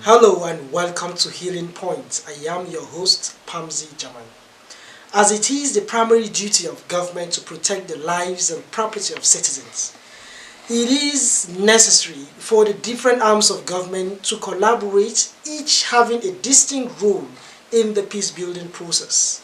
Hello and welcome to Healing Point. I am your host, Pamzi Jaman. As it is the primary duty of government to protect the lives and property of citizens, it is necessary for the different arms of government to collaborate, each having a distinct role in the peace-building process.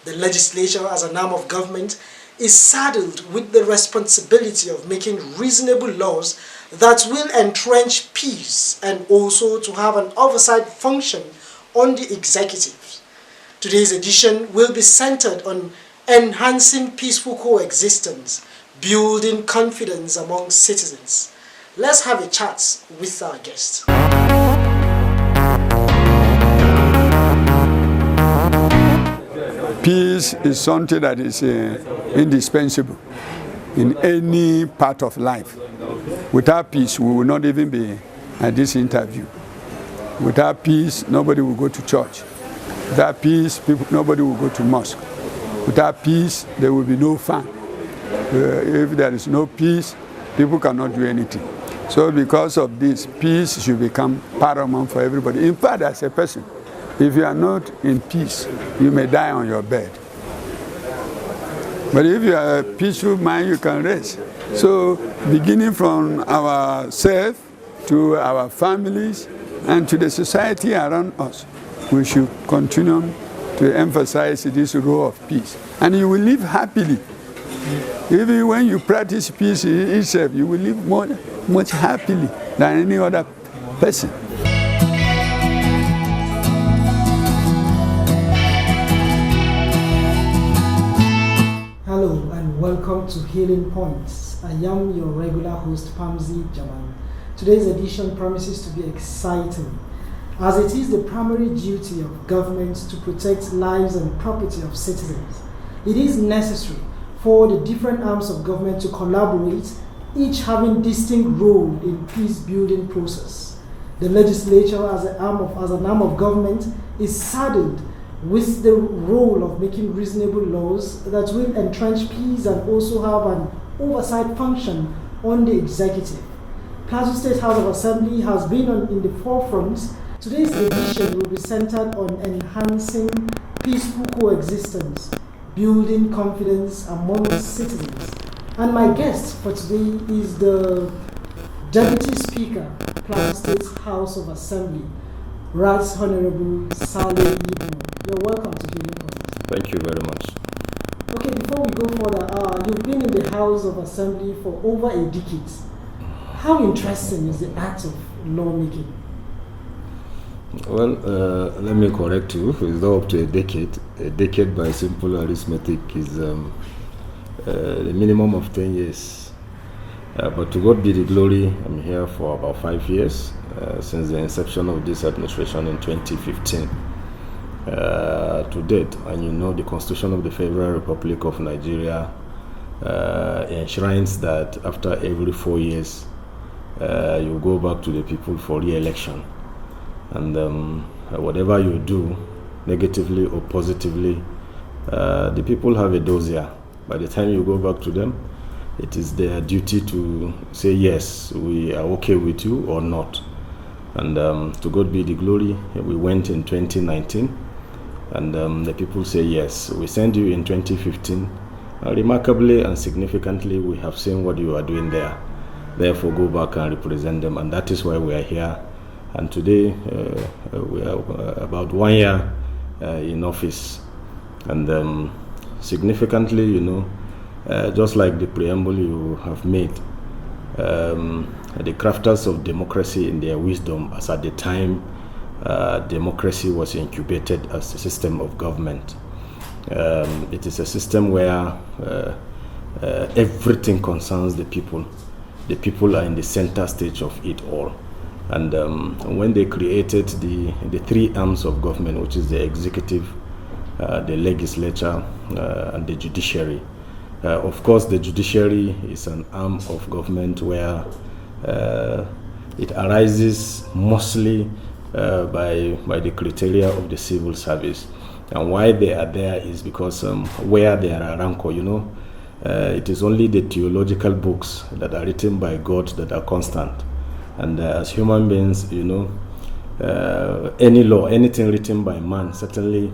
The legislature, as an arm of government, is saddled with the responsibility of making reasonable laws that will entrench peace and also to have an oversight function on the executive. Today's edition will be centered on enhancing peaceful coexistence, building confidence among citizens. Let's have a chat with our guest. Peace is something that is indispensable in any part of life. Without peace, we will not even be at this interview. Without peace, nobody will go to church. Without peace, nobody will go to mosque. Without peace, there will be no fun. If there is no peace, people cannot do anything. So because of this, peace should become paramount for everybody. In fact, as a person, if you are not in peace, you may die on your bed. But if you are a peaceful mind, you can rest. So beginning from ourselves to our families and to the society around us, we should continue to emphasize this role of peace. And you will live happily. Even when you practice peace itself, you will live much happily than any other person. Hello and welcome to Healing Points. I am your regular host, Pamzi Jaman. Today's edition promises to be exciting, as it is the primary duty of government to protect lives and property of citizens. It is necessary for the different arms of government to collaborate, each having distinct role in peace-building process. The legislature, as an arm of government, is saddled with the role of making reasonable laws that will entrench peace and also have an oversight function on the executive. Plateau State House of Assembly has been in the forefront. Today's edition will be centered on enhancing peaceful coexistence, building confidence among citizens. And my guest for today is the Deputy Speaker, Plateau State House of Assembly, Right Honorable Saleh Yipmong. You're welcome to Healing Point. Thank you very much. Okay, before we go further, you've been in the House of Assembly for over a decade. How interesting is the act of lawmaking? Well, let me correct you. It's not up to a decade. A decade by simple arithmetic is the minimum of 10 years. But to God be the glory, I'm here for about 5 years, since the inception of this administration in 2015. To date, and you know, the Constitution of the Federal Republic of Nigeria enshrines that after every 4 years, you go back to the people for re-election. And whatever you do, negatively or positively, the people have a dossier. By the time you go back to them, it is their duty to say, yes, we are okay with you or not. And to God be the glory, we went in 2019. And the people say, yes, we sent you in 2015. Remarkably and significantly, we have seen what you are doing there. Therefore, go back and represent them. And that is why we are here. And today, we are about 1 year in office. And significantly, you know, just like the preamble you have made, the crafters of democracy in their wisdom, as at the time, democracy was incubated as a system of government. It is a system where everything concerns the people. The people are in the center stage of it all. And when they created the three arms of government, which is the executive, the legislature, and the judiciary. Of course, the judiciary is an arm of government where it arises mostly by the criteria of the civil service. And why they are there is because where they are rancor, you know, it is only the theological books that are written by God that are constant. And as human beings, you know, any law, anything written by man, certainly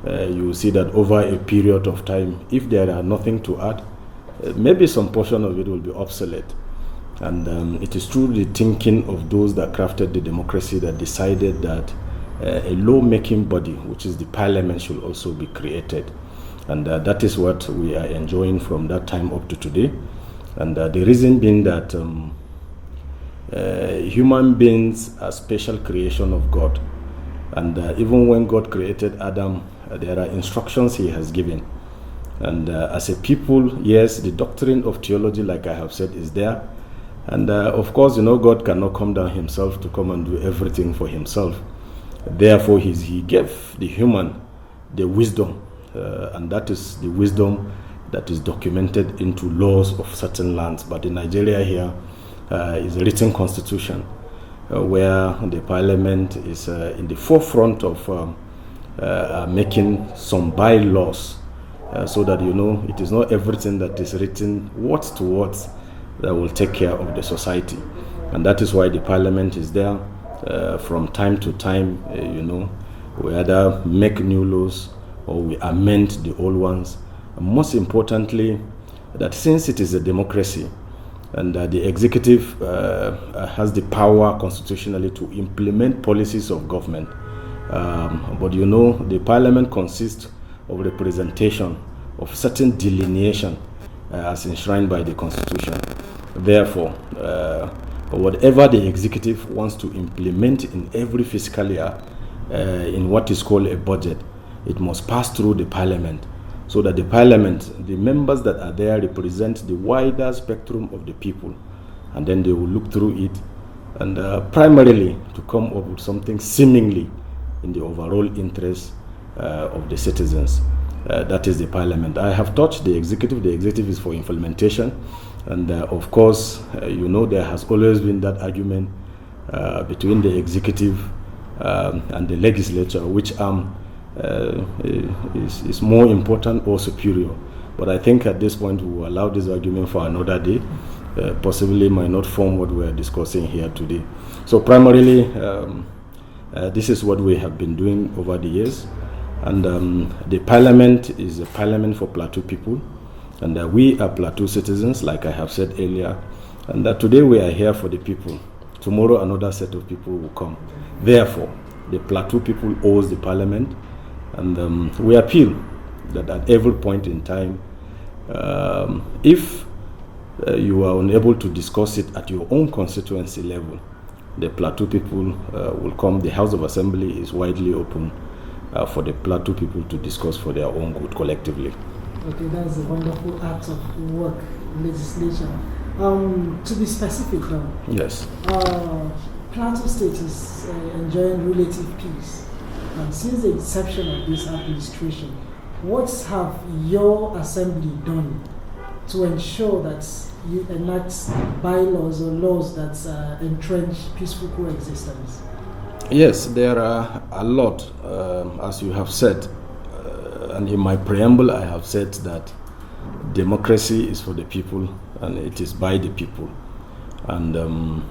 you see that over a period of time, if there are nothing to add, maybe some portion of it will be obsolete. And it is through the thinking of those that crafted the democracy that decided that a law-making body, which is the parliament, should also be created. And that is what we are enjoying from that time up to today. And the reason being that human beings are special creation of God. And even when God created Adam, there are instructions he has given. And as a people, yes, the doctrine of theology, like I have said, is there. And of course, God cannot come down himself to come and do everything for himself. Therefore, he gave the human the wisdom, and that is the wisdom that is documented into laws of certain lands. But in Nigeria here is a written constitution where the parliament is in the forefront of making some bylaws so that it is not everything that is written words to words that will take care of the society. And that is why the parliament is there. From time to time, we either make new laws or we amend the old ones. And most importantly, that since it is a democracy and the executive has the power constitutionally to implement policies of government, but the parliament consists of representation of certain delineation as enshrined by the constitution. Therefore, whatever the executive wants to implement in every fiscal year in what is called a budget, it must pass through the parliament, so that the parliament, the members that are there, represent the wider spectrum of the people, and then they will look through it and primarily to come up with something seemingly in the overall interest of the citizens. That is the parliament. I have touched the executive. The executive is for implementation. And of course, there has always been that argument between the executive and the legislature, which arm is more important or superior. But I think at this point we will allow this argument for another day. Possibly might not form what we are discussing here today. So primarily, this is what we have been doing over the years. And the parliament is a parliament for Plateau people. And we are Plateau citizens, like I have said earlier. And today we are here for the people. Tomorrow another set of people will come. Therefore, the Plateau people owes the parliament. And we appeal that at every point in time, if you are unable to discuss it at your own constituency level, the Plateau people will come. The House of Assembly is widely open for the Plateau people to discuss for their own good collectively. Okay, that's a wonderful act of work, legislation. To be specific now. Yes. Plateau State is enjoying relative peace. And since the inception of this administration, what have your assembly done to ensure that you enact bylaws or laws that entrench peaceful coexistence? Yes, there are a lot, as you have said. And in my preamble, I have said that democracy is for the people and it is by the people. And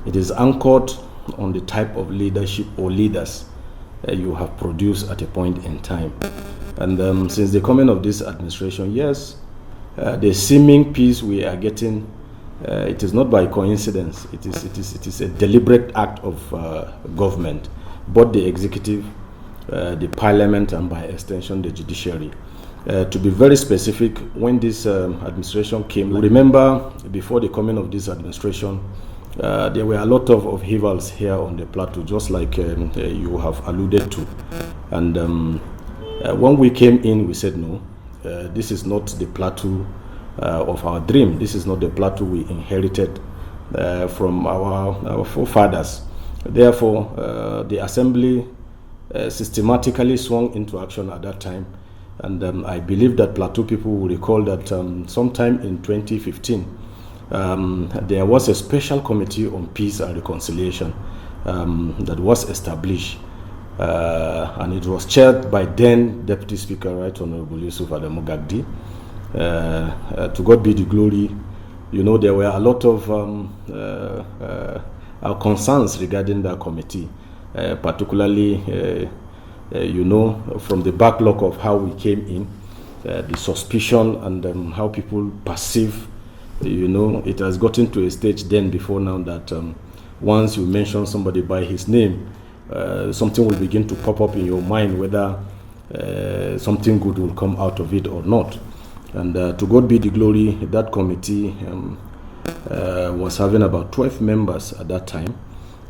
it is anchored on the type of leadership or leaders you have produced at a point in time. And since the coming of this administration, yes, the seeming peace we are getting, it is not by coincidence. It is a deliberate act of government, both the executive, the parliament, and by extension the judiciary. To be very specific, when this administration came, remember before the coming of this administration, there were a lot of upheavals here on the plateau, just like you have alluded to. And when we came in, we said, no, this is not the plateau of our dream. This is not the plateau we inherited from our forefathers. Therefore, the assembly systematically swung into action at that time. And I believe that Plateau people will recall that sometime in 2015, there was a special committee on peace and reconciliation that was established. And it was chaired by then Deputy Speaker, Right Honorable Yusuf Adamu Gagdi. To God be the glory. You know, there were a lot of concerns regarding that committee. particularly, from the backlog of how we came in, the suspicion and how people perceive, it has gotten to a stage then before now that once you mention somebody by his name, something will begin to pop up in your mind whether something good will come out of it or not. And to God be the glory, that committee was having about 12 members at that time.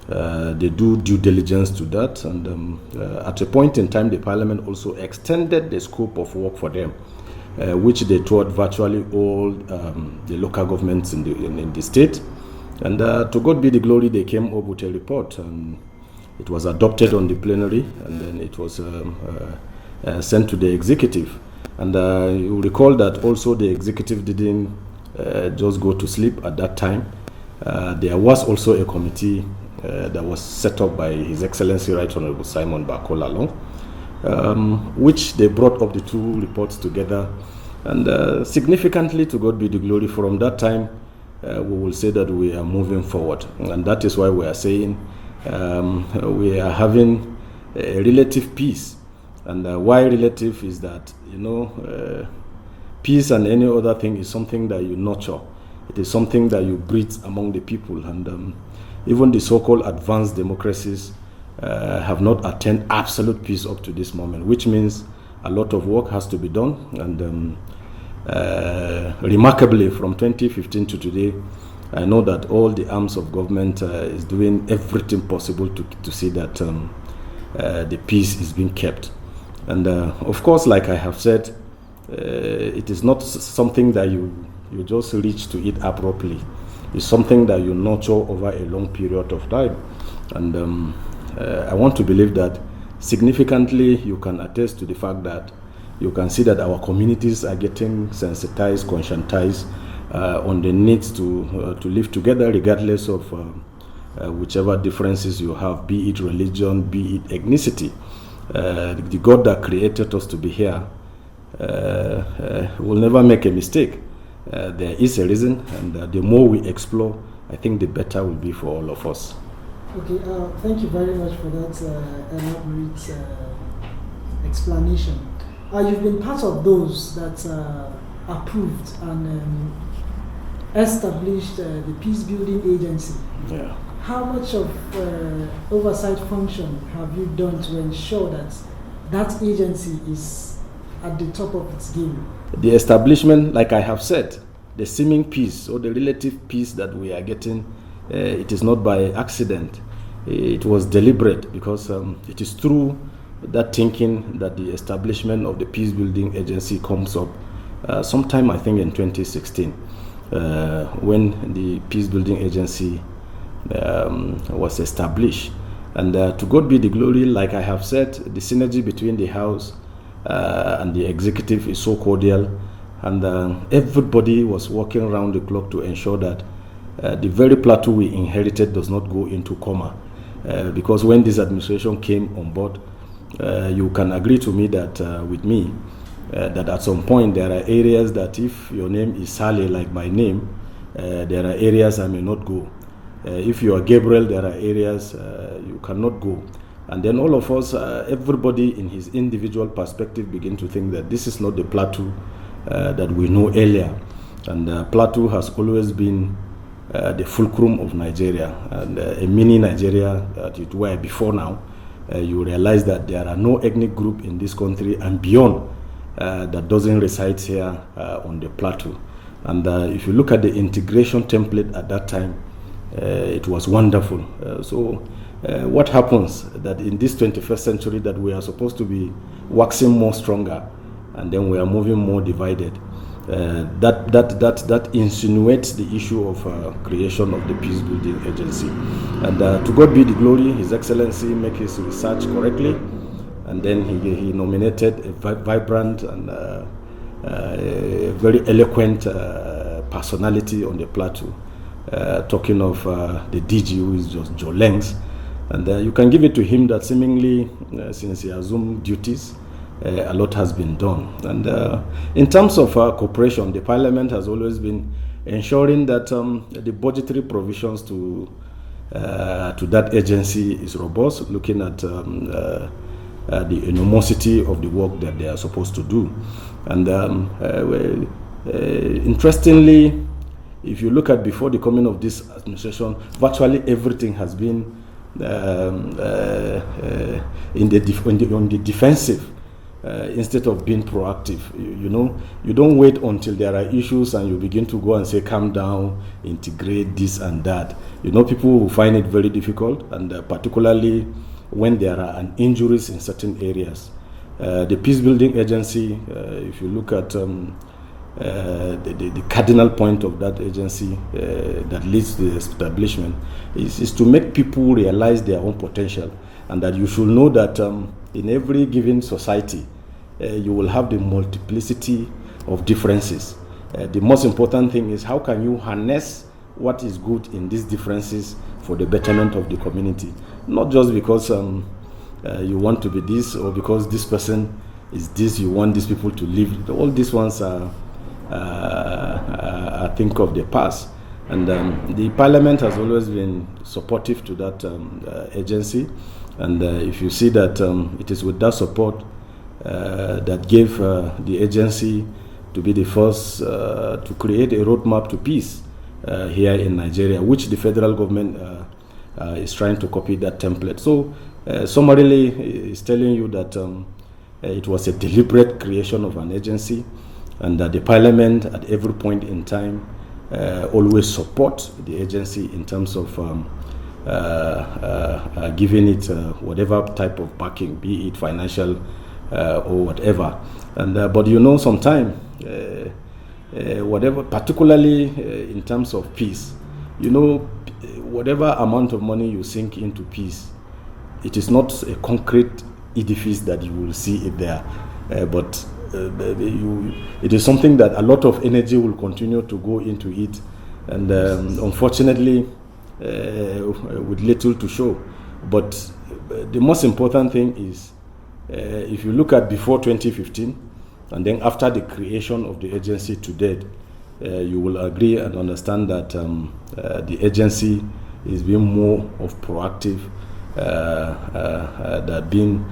They do due diligence to that, and at a point in time, the Parliament also extended the scope of work for them, which they toured virtually all the local governments in the state. And to God be the glory, they came up with a report, and it was adopted on the plenary, and then it was sent to the executive. And you recall that also the executive didn't just go to sleep at that time. There was also a committee that was set up by His Excellency Right Honorable Simon Bakola Long, which they brought up the two reports together. And significantly, to God be the glory, from that time, we will say that we are moving forward. And that is why we are saying we are having a relative peace. And why relative is that, peace and any other thing is something that you nurture. It is something that you breed among the people. And even the so-called advanced democracies have not attained absolute peace up to this moment, which means a lot of work has to be done. And remarkably, from 2015 to today, I know that all the arms of government is doing everything possible to see that the peace is being kept. And of course, like I have said, it is not something that you just reach to it abruptly. It's something that you nurture over a long period of time. And I want to believe that significantly you can attest to the fact that you can see that our communities are getting sensitized, conscientized on the need to live together regardless of whichever differences you have, be it religion, be it ethnicity. The God that created us to be here will never make a mistake. There is a reason, and the more we explore, I think the better will be for all of us. Okay, thank you very much for that elaborate explanation. You've been part of those that approved and established the Peace Building Agency. Yeah. How much of oversight function have you done to ensure that that agency is at the top of its game? The establishment, like I have said, the seeming peace or the relative peace that we are getting, it is not by accident. It was deliberate because it is through that thinking that the establishment of the Peace Building Agency comes up sometime, I think, in 2016, when the Peace Building Agency was established. And to God be the glory, like I have said, the synergy between the House and the executive is so cordial, and everybody was working around the clock to ensure that the very plateau we inherited does not go into coma. Because when this administration came on board, you can agree to me that with me that at some point there are areas that if your name is Saleh, like my name, there are areas I may not go. If you are Gabriel, there are areas you cannot go. And then all of us, everybody in his individual perspective begin to think that this is not the Plateau that we know earlier. And Plateau has always been the fulcrum of Nigeria, and a mini Nigeria that it were before now. You realize that there are no ethnic group in this country and beyond that doesn't reside here on the Plateau. And if you look at the integration template at that time, it was wonderful. So what happens that in this 21st century that we are supposed to be waxing more stronger, and then we are moving more divided, that insinuates the issue of creation of the Peace Building Agency. And to God be the glory, His Excellency make his research correctly, and then he nominated a vibrant and a very eloquent personality on the Plateau, talking of the DG, who is just Joe Lengs. And you can give it to him that seemingly, since he assumed duties, a lot has been done. And in terms of cooperation, the Parliament has always been ensuring that the budgetary provisions to to that agency is robust, looking at the enormosity of the work that they are supposed to do. And interestingly, if you look at before the coming of this administration, virtually everything has been on the defensive instead of being proactive. You don't wait until there are issues and you begin to go and say, calm down, integrate this and that. People will find it very difficult, and particularly when there are injuries in certain areas. The Peace Building Agency, if you look at the cardinal point of that agency that leads to the establishment is to make people realize their own potential, and that you should know that in every given society you will have the multiplicity of differences. The most important thing is how can you harness what is good in these differences for the betterment of the community, not just because you want to be this, or because this person is this, you want these people to live. All these ones are I think of the past, and the Parliament has always been supportive to that agency, and if you see that it is with that support that gave the agency to be the first to create a roadmap to peace here in Nigeria, which the federal government is trying to copy that template. So summarily, it's telling you that it was a deliberate creation of an agency, and that the Parliament at every point in time always support the agency in terms of giving it whatever type of backing, be it financial or whatever. And but sometimes whatever, particularly in terms of peace, whatever amount of money you sink into peace, it is not a concrete edifice that you will see it there, but it is something that a lot of energy will continue to go into it, and unfortunately with little to show. But the most important thing is if you look at before 2015 and then after the creation of the agency to date, you will agree and understand that the agency is being more of proactive than being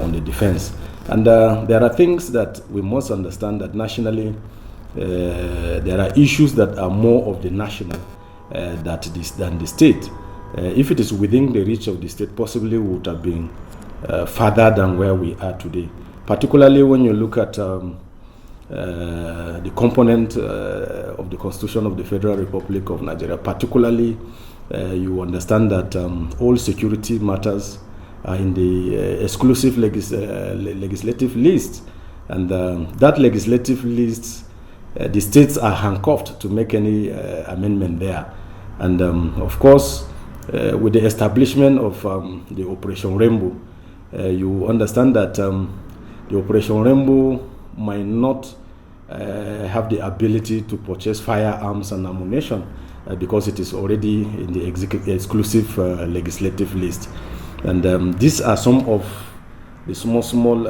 on the defense. And there are things that we must understand, that nationally there are issues that are more of the national than the state. If it is within the reach of the state, possibly we would have been further than where we are today. Particularly when you look at the component of the Constitution of the Federal Republic of Nigeria, particularly you understand that all security matters are in the exclusive legislative list, and that legislative list, the states are handcuffed to make any amendment there. And of course, with the establishment of the Operation Rainbow, you understand that the Operation Rainbow might not have the ability to purchase firearms and ammunition because it is already in the exclusive legislative list. And these are some of the small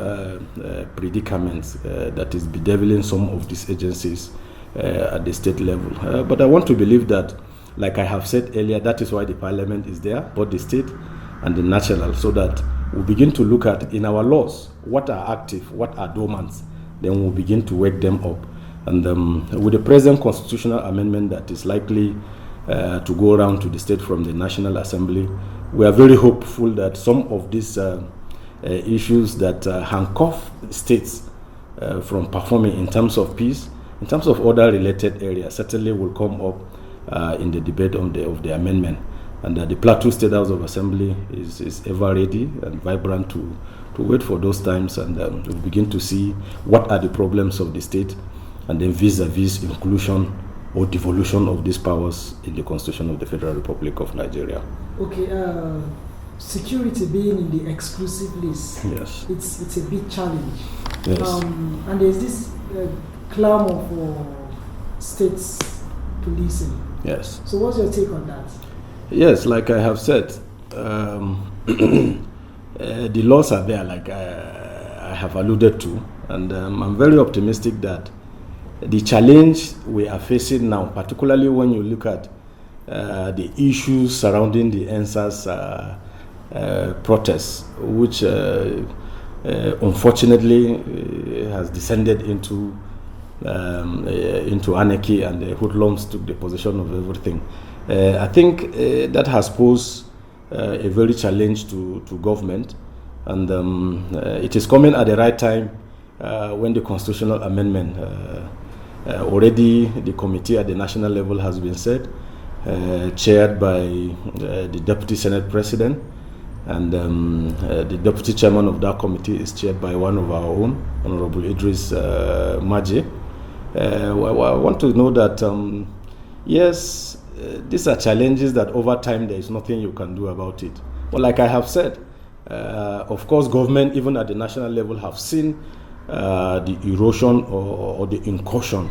predicaments that is bedeviling some of these agencies at the state level. But I want to believe that, like I have said earlier, that is why the Parliament is there, both the state and the national, so that we begin to look at in our laws what are active, what are dormant, then we'll begin to wake them up. And with the present constitutional amendment that is likely to go around to the state from the National Assembly, we are very hopeful that some of these issues that handcuff states from performing in terms of peace, in terms of other related areas, certainly will come up in the debate of the amendment. And the Plateau State House of Assembly is ever ready and vibrant to wait for those times, and we'll begin to see what are the problems of the state, and then vis-a-vis inclusion or devolution of these powers in the Constitution of the Federal Republic of Nigeria. Okay, security being in the exclusive list, yes, it's a big challenge. Yes. And there's this clamor for states policing. Yes. So what's your take on that? Yes, like I have said, the laws are there, like I have alluded to, and I'm very optimistic that the challenge we are facing now, particularly when you look at the issues surrounding the NSAS protests, which unfortunately has descended into anarchy, and the hoodlums took the possession of everything. I think that has posed a very challenge to government, and it is coming at the right time when the constitutional amendment already the committee at the national level has been set, chaired by the Deputy Senate President, and the Deputy Chairman of that committee is chaired by one of our own, Honorable Idris Maji. I want to know that, yes, these are challenges that over time there is nothing you can do about it. But like I have said, of course, government, even at the national level, have seen the erosion or the incursion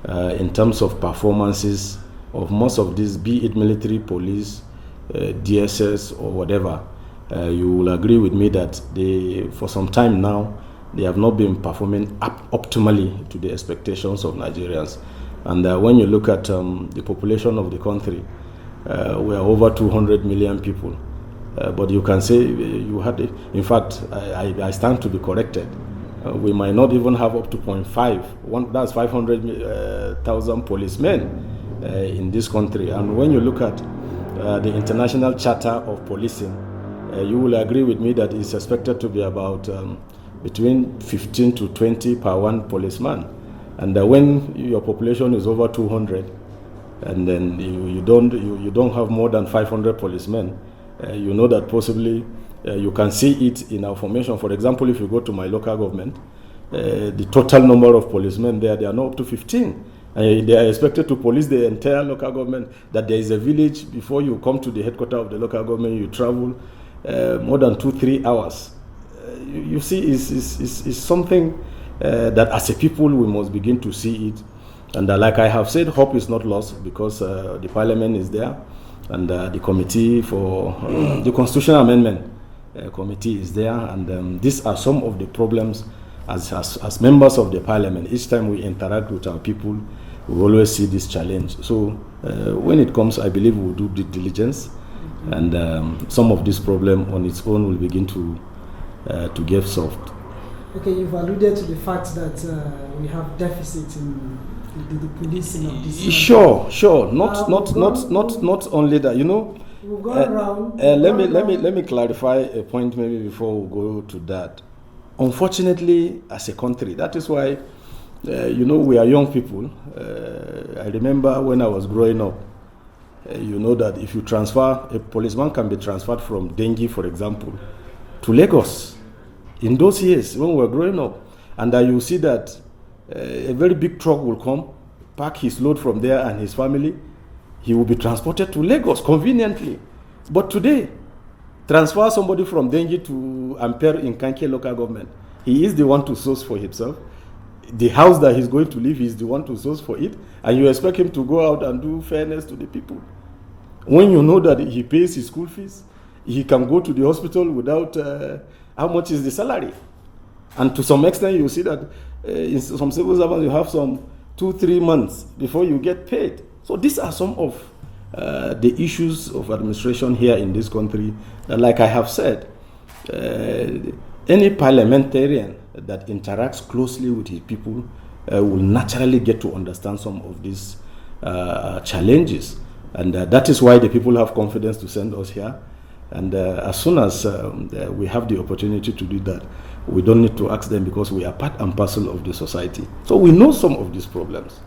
in terms of performances of most of these, be it military, police, DSS, or whatever. You will agree with me that for some time now, they have not been performing optimally to the expectations of Nigerians. And when you look at the population of the country, we are over 200 million people. But you can say in fact, I stand to be corrected. We might not even have up to 0.5. That's 500,000 policemen in this country. And when you look at the International Charter of Policing, you will agree with me that it's expected to be about between 15 to 20 per one policeman. And when your population is over 200, and then you don't have more than 500 policemen, you know that possibly you can see it in our formation. For example, if you go to my local government, the total number of policemen there, they are not up to 15. They are expected to police the entire local government, that there is a village. Before you come to the headquarters of the local government, you travel more than 2-3 hours. You see, it's something that as a people we must begin to see it. And like I have said, hope is not lost, because the parliament is there, and the committee for the constitutional amendment committee is there, and these are some of the problems as members of the parliament. Each time we interact with our people, we always see this challenge. So when it comes, I believe we'll do due diligence, and some of this problem on its own will begin to get solved. Okay, you've alluded to the fact that we have deficit in the policing of this. Sure. Not only that. You know, we've gone around. Let me clarify a point maybe before we go to that. Unfortunately, as a country, that is why we are young people. I remember when I was growing up. You know that if you transfer, a policeman can be transferred from Dengi, for example, to Lagos. In those years when we were growing up, and you see that a very big truck will come, pack his load from there and his family, he will be transported to Lagos conveniently. But today, transfer somebody from Dengi to Ampere in Kanke local government, he is the one to source for himself. The house that he's going to live, he's the one to source for it, and you expect him to go out and do fairness to the people. When you know that he pays his school fees, he can go to the hospital without how much is the salary. And to some extent, you see that in some civil servants, you have some 2-3 months before you get paid. So these are some of the issues of administration here in this country. Like I have said, any parliamentarian that interacts closely with his people will naturally get to understand some of these challenges. And that is why the people have confidence to send us here. And as soon as we have the opportunity to do that, we don't need to ask them, because we are part and parcel of the society. So we know some of these problems.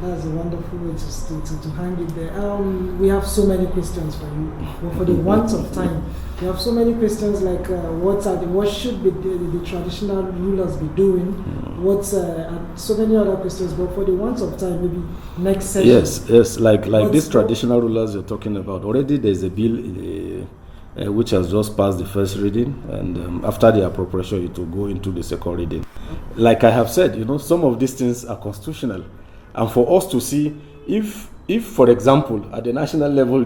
That's a wonderful way to hang it there. We have so many questions for you, but for the want of time, we have so many questions like what should be the traditional rulers be doing? And so many other questions, but for the want of time, maybe next session. Yes, like these traditional rulers you're talking about. Already there's a bill which has just passed the first reading, and after the appropriation, it will go into the second reading. Like I have said, some of these things are constitutional. And for us to see if for example, at the national level,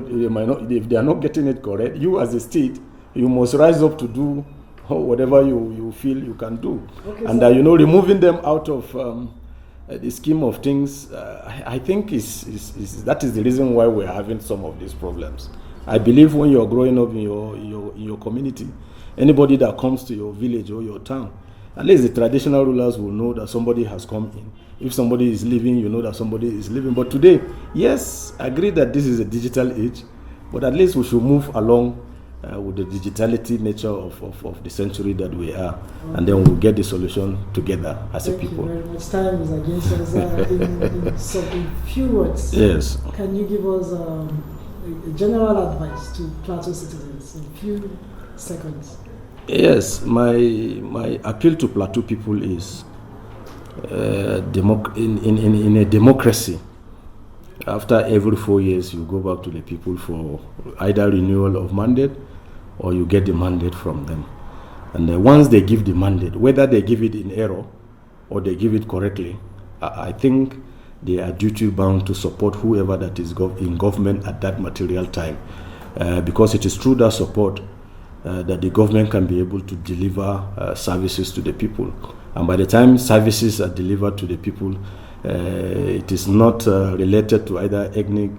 if they are not getting it correct, you as a state, you must rise up to do whatever you feel you can do. Okay, and removing them out of the scheme of things, I think that is the reason why we're having some of these problems. I believe when you're growing up in your community, anybody that comes to your village or your town, at least the traditional rulers will know that somebody has come in. If somebody is leaving, you know that somebody is leaving. But today, yes, I agree that this is a digital age, but at least we should move along with the digitality nature of the century that we are, and then we'll get the solution together as a people. Thank you very much. Time is against us. In few words, yes. Can you give us a general advice to Plateau citizens in few seconds? Yes, my appeal to Plateau people is in a democracy. After every 4 years, you go back to the people for either renewal of mandate or you get the mandate from them. And once they give the mandate, whether they give it in error or they give it correctly, I think they are duty bound to support whoever that is in government at that material time. Because it is through that support that the government can be able to deliver services to the people. And by the time services are delivered to the people, it is not related to either ethnic,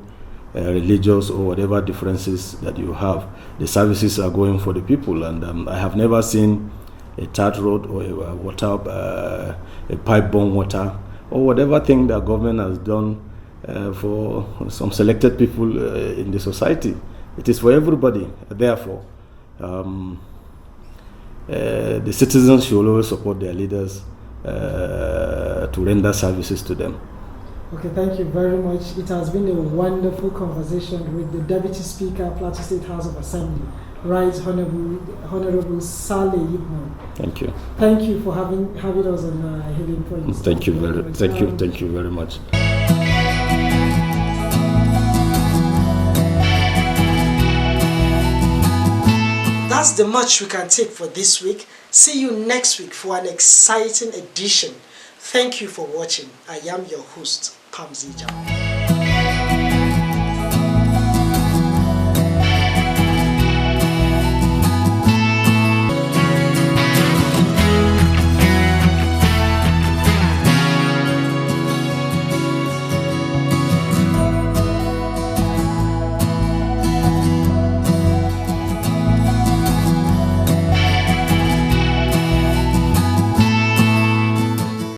religious, or whatever differences that you have. The services are going for the people, and I have never seen a third road or a pipe-borne water, or whatever thing that government has done for some selected people in the society. It is for everybody. Therefore, the citizens should always support their leaders to render services to them. Okay, thank you very much. It has been a wonderful conversation with the Deputy Speaker, Plateau State House of Assembly, Right Honorable Saleh Yipmong. Thank you. Thank you for having us on Healing Points. Thank you very much. That's the much we can take for this week. See you next week for an exciting edition. Thank you for watching. I am your host, Pamzi Jam.